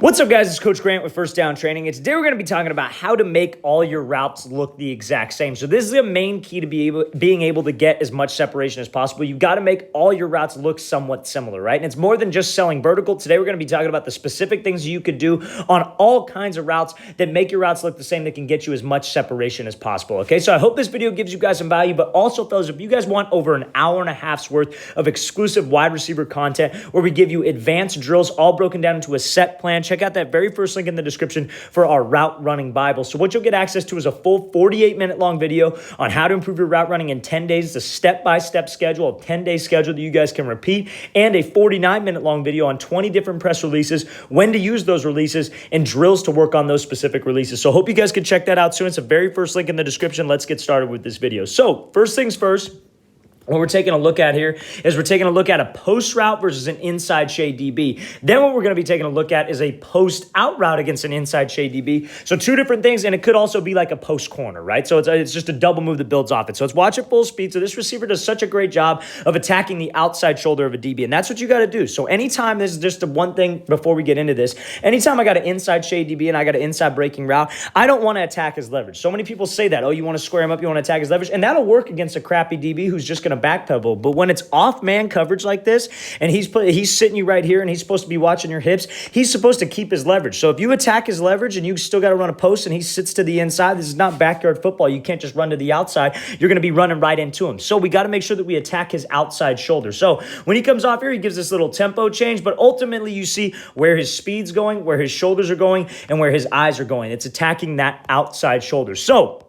What's up, guys? It's Coach Grant with First Down Training, and today we're going to be talking about how to make all your routes look the exact same. So this is the main key to being able to get as much separation as possible. You've got to make all your routes look somewhat similar, right? And it's more than just selling vertical. Today we're going to be talking about the specific things you could do on all kinds of routes that make your routes look the same, that can get you as much separation as possible, okay? So I hope this video gives you guys some value, but also, fellas, if you guys want over an hour and a half's worth of exclusive wide receiver content where we give you advanced drills all broken down into a set plan, check out that very first link in the description for our route running Bible. So what you'll get access to is a full 48-minute long video on how to improve your route running in 10 days. It's a step-by-step schedule, a 10-day schedule that you guys can repeat, and a 49-minute long video on 20 different press releases, when to use those releases, and drills to work on those specific releases. So hope you guys can check that out soon. It's the very first link in the description. Let's get started with this video. So first things first, what we're taking a look at here is we're taking a look at a post route versus an inside shade DB. Then what we're going to be taking a look at is a post out route against an inside shade DB. So two different things, and it could also be like a post corner, right? So it's just a double move that builds off it. So let's watch it full speed. So this receiver does such a great job of attacking the outside shoulder of a DB, and that's what you got to do. So anytime, this is just the one thing before we get into this, anytime I got an inside shade DB and I got an inside breaking route, I don't want to attack his leverage. So many people say that, oh, you want to square him up, you want to attack his leverage, and that'll work against a crappy DB who's just going to backpedal. But when it's off man coverage like this, and he's sitting you right here, and he's supposed to be watching your hips, he's supposed to keep his leverage. So if you attack his leverage and you still got to run a post and he sits to the inside, this is not backyard football. You can't just run to the outside. You're going to be running right into him. So we got to make sure that we attack his outside shoulder. So when he comes off here, he gives this little tempo change, but ultimately you see where his speed's going, where his shoulders are going, and where his eyes are going. It's attacking that outside shoulder. So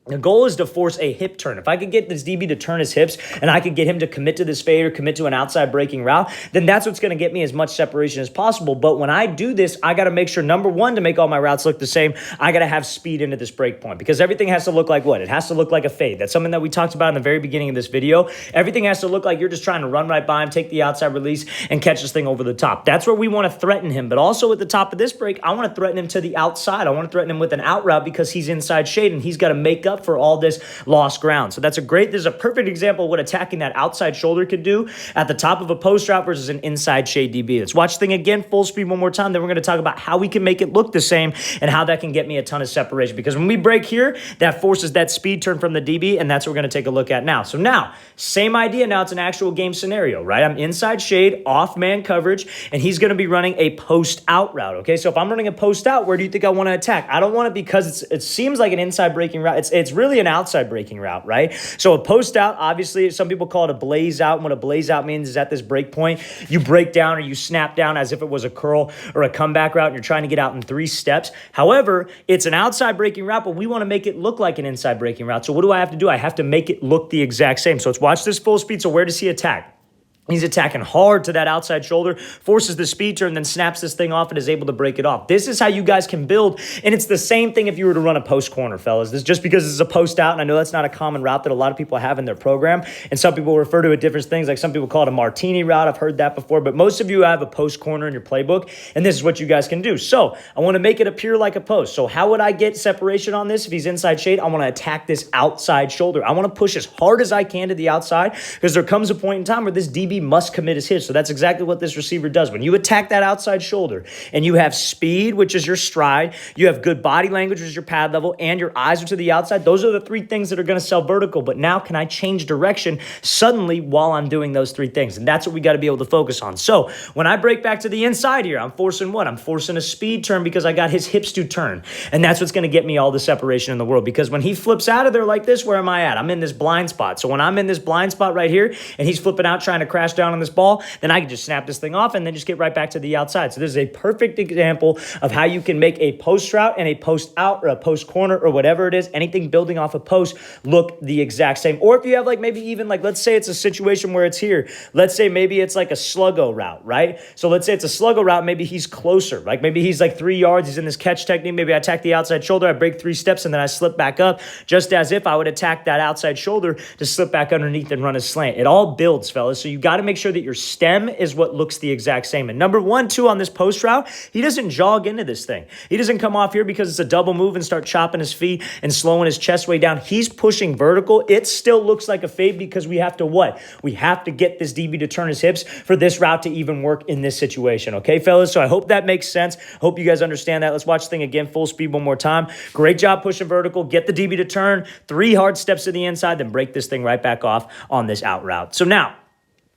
the goal is to force a hip turn. If I could get this DB to turn his hips and I could get him to commit to this fade or commit to an outside breaking route, then that's what's going to get me as much separation as possible. But when I do this, I got to make sure, number one, to make all my routes look the same, I got to have speed into this break point, because everything has to look like what? It has to look like a fade. That's something that we talked about in the very beginning of this video. Everything has to look like you're just trying to run right by him, take the outside release, and catch this thing over the top. That's where we want to threaten him. But also at the top of this break, I want to threaten him to the outside. I want to threaten him with an out route because he's inside shade and he's got to make up for all this lost ground. So this is a perfect example of what attacking that outside shoulder could do at the top of a post route versus an inside shade DB. Let's watch the thing again, full speed one more time. Then we're going to talk about how we can make it look the same and how that can get me a ton of separation. Because when we break here, that forces that speed turn from the DB, and that's what we're going to take a look at now. So now, same idea. Now it's an actual game scenario, right? I'm inside shade, off man coverage, and he's going to be running a post out route, okay? So if I'm running a post out, where do you think I want to attack? I don't want it because it seems like an inside breaking route. It's really an outside breaking route, right? So a post out, obviously, some people call it a blaze out. And what a blaze out means is at this break point, you break down or you snap down as if it was a curl or a comeback route, and you're trying to get out in 3 steps. However, it's an outside breaking route, but we want to make it look like an inside breaking route. So what do I have to do? I have to make it look the exact same. So let's watch this full speed. So where does he attack? He's attacking hard to that outside shoulder, forces the speed turn, then snaps this thing off and is able to break it off. This is how you guys can build, and it's the same thing if you were to run a post corner, fellas. This just because this is a post out, and I know that's not a common route that a lot of people have in their program, and some people refer to it different things. Like some people call it a martini route. I've heard that before, but most of you have a post corner in your playbook, and this is what you guys can do. So I want to make it appear like a post. So how would I get separation on this if he's inside shade? I want to attack this outside shoulder. I want to push as hard as I can to the outside, because there comes a point in time where this DB must commit his hips. So that's exactly what this receiver does. When you attack that outside shoulder and you have speed, which is your stride, you have good body language, which is your pad level, and your eyes are to the outside, those are the 3 things that are going to sell vertical. But now can I change direction suddenly while I'm doing those 3 things? And that's what we got to be able to focus on. So when I break back to the inside here, I'm forcing what? I'm forcing a speed turn because I got his hips to turn. And that's what's going to get me all the separation in the world. Because when he flips out of there like this, where am I at? I'm in this blind spot. So when I'm in this blind spot right here and he's flipping out trying to crash down on this ball, then I can just snap this thing off and then just get right back to the outside. So this is a perfect example of how you can make a post route and a post out or a post corner or whatever it is, anything building off a post, look the exact same. Or if you have let's say it's a situation where it's here. Let's say maybe it's like a sluggo route, right? So let's say it's a sluggo route. Maybe he's closer. Like maybe he's like 3 yards. He's in this catch technique. Maybe I attack the outside shoulder. I break 3 steps and then I slip back up, just as if I would attack that outside shoulder to slip back underneath and run a slant. It all builds, fellas. So you got got to make sure that your stem is what looks the exact same. And number one, too, on this post route, he doesn't jog into this thing. He doesn't come off here because it's a double move and start chopping his feet and slowing his chest way down. He's pushing vertical. It still looks like a fade because we have to what? We have to get this DB to turn his hips for this route to even work in this situation. Okay, fellas? So I hope that makes sense. Hope you guys understand that. Let's watch the thing again, full speed one more time. Great job pushing vertical. Get the DB to turn. 3 hard steps to the inside, then break this thing right back off on this out route. So now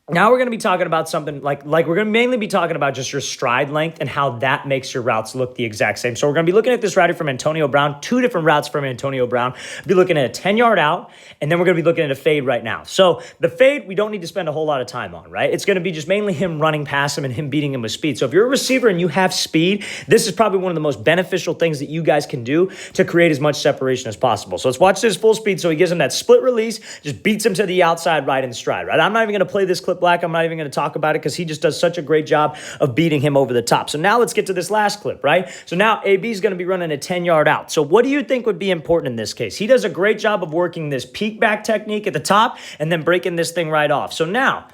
we're going to be talking about something like we're going to mainly be talking about just your stride length and how that makes your routes look the exact same. So we're going to be looking at this route from Antonio Brown, 2 different routes from Antonio Brown. We'll be looking at a 10-yard out, and then we're going to be looking at a fade right now. So the fade, we don't need to spend a whole lot of time on, right? It's going to be just mainly him running past him and him beating him with speed. So if you're a receiver and you have speed, this is probably one of the most beneficial things that you guys can do to create as much separation as possible. So let's watch this full speed. So he gives him that split release, just beats him to the outside right in stride, right? I'm not even going to play this clip black. I'm not even going to talk about it because he just does such a great job of beating him over the top. So now let's get to this last clip, right? So now AB is going to be running a 10-yard out. So what do you think would be important in this case? He does a great job of working this peek back technique at the top and then breaking this thing right off. So now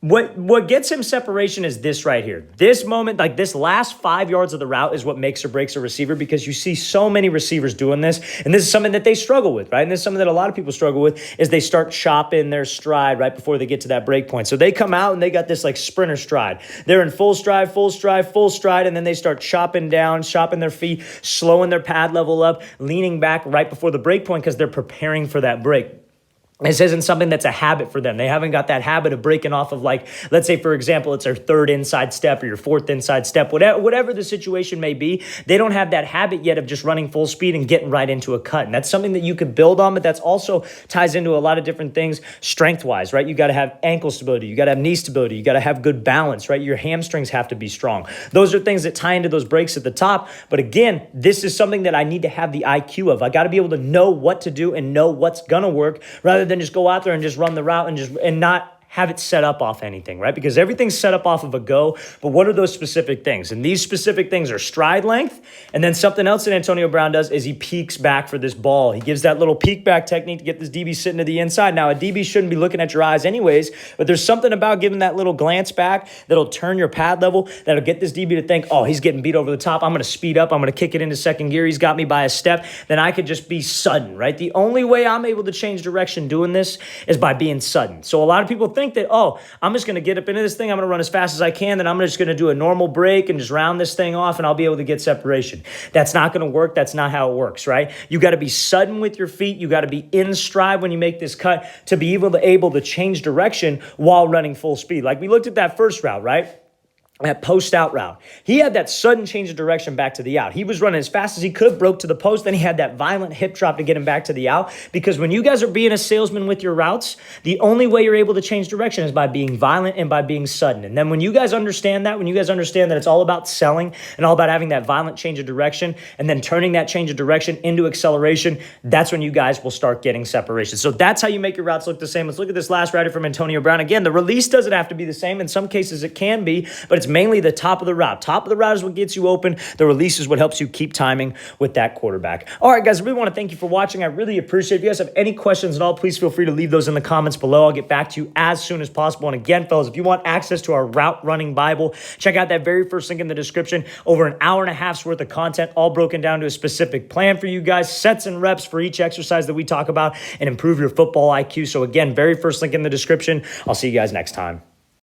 what gets him separation is this right here. This moment, like this last 5 yards of the route is what makes or breaks a receiver because you see so many receivers doing this. And this is something that they struggle with, right? And this is something that a lot of people struggle with is they start chopping their stride right before they get to that break point. So they come out and they got this like sprinter stride. They're in full stride, full stride, full stride. And then they start chopping down, chopping their feet, slowing their pad level up, leaning back right before the break point because they're preparing for that break. This isn't something that's a habit for them. They haven't got that habit of breaking off of like, let's say, for example, it's their 3rd inside step or your 4th inside step, whatever the situation may be. They don't have that habit yet of just running full speed and getting right into a cut. And that's something that you could build on, but that's also ties into a lot of different things strength-wise, right? You got to have ankle stability. You got to have knee stability. You got to have good balance, right? Your hamstrings have to be strong. Those are things that tie into those breaks at the top. But again, this is something that I need to have the IQ of. I got to be able to know what to do and know what's going to work rather than just go out there and just run the route and not have it set up off anything, right? Because everything's set up off of a go, but what are those specific things? And these specific things are stride length, and then something else that Antonio Brown does is he peeks back for this ball. He gives that little peek back technique to get this DB sitting to the inside. Now, a DB shouldn't be looking at your eyes anyways, but there's something about giving that little glance back that'll turn your pad level, that'll get this DB to think, oh, he's getting beat over the top. I'm going to speed up. I'm going to kick it into second gear. He's got me by a step. Then I could just be sudden, right? The only way I'm able to change direction doing this is by being sudden. So a lot of people think that, oh, I'm just going to get up into this thing. I'm going to run as fast as I can. Then I'm just going to do a normal break and just round this thing off and I'll be able to get separation. That's not going to work. That's not how it works, right? You got to be sudden with your feet. You got to be in stride when you make this cut to be able to change direction while running full speed. Like we looked at that first route, right? That post out route. He had that sudden change of direction back to the out. He was running as fast as he could, broke to the post, then he had that violent hip drop to get him back to the out. Because when you guys are being a salesman with your routes, the only way you're able to change direction is by being violent and by being sudden. And then when you guys understand that, it's all about selling and all about having that violent change of direction and then turning that change of direction into acceleration, that's when you guys will start getting separation. So that's how you make your routes look the same. Let's look at this last route from Antonio Brown. Again, the release doesn't have to be the same. In some cases it can be, but it's mainly the top of the route. Top of the route is what gets you open. The release is what helps you keep timing with that quarterback. All right, guys, I really want to thank you for watching. I really appreciate it. If you guys have any questions at all, please feel free to leave those in the comments below. I'll get back to you as soon as possible. And again, fellas, if you want access to our route running Bible, check out that very first link in the description. Over an hour and a half's worth of content, all broken down to a specific plan for you guys, sets and reps for each exercise that we talk about, and improve your football IQ. So again, very first link in the description. I'll see you guys next time.